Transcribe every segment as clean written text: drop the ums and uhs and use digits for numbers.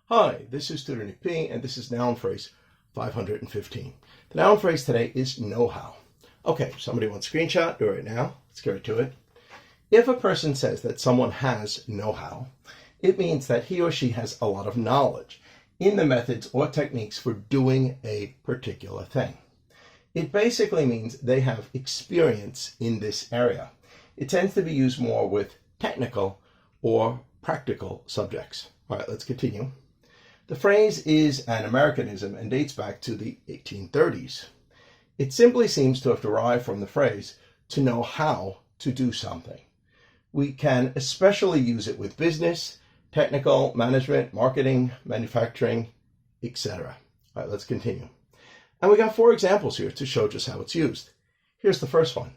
Hi, this is Tutor P, and this is noun phrase 515. The noun phrase today is know-how. Okay, somebody wants a screenshot, do it right now. Let's get right to it. If a person says that someone has know-how, it means that he or she has a lot of knowledge in the methods or techniques for doing a particular thing. It basically means they have experience in this area. It tends to be used more with technical or practical subjects. All right, let's continue. The phrase is an Americanism and dates back to the 1830s. It simply seems to have derived from the phrase to know how to do something. We can especially use it with business, technical, management, marketing, manufacturing, etc. All right, let's continue. And we got 4 examples here to show just how it's used. Here's the first one.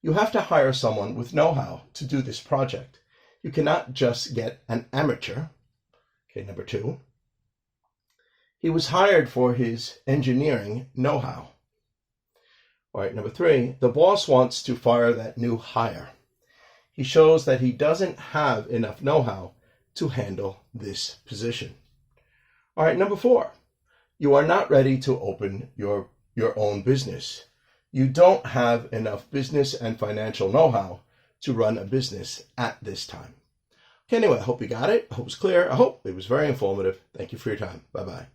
You have to hire someone with know-how to do this project. You cannot just get an amateur. Okay, number 2. He was hired for his engineering know-how. All right, number 3. The boss wants to fire that new hire. He shows that he doesn't have enough know-how to handle this position. All right, number 4. You are not ready to open your own business. You don't have enough business and financial know-how to run a business at this time. Okay, anyway, I hope you got it. I hope it's clear. I hope it was very informative. Thank you for your time. Bye-bye.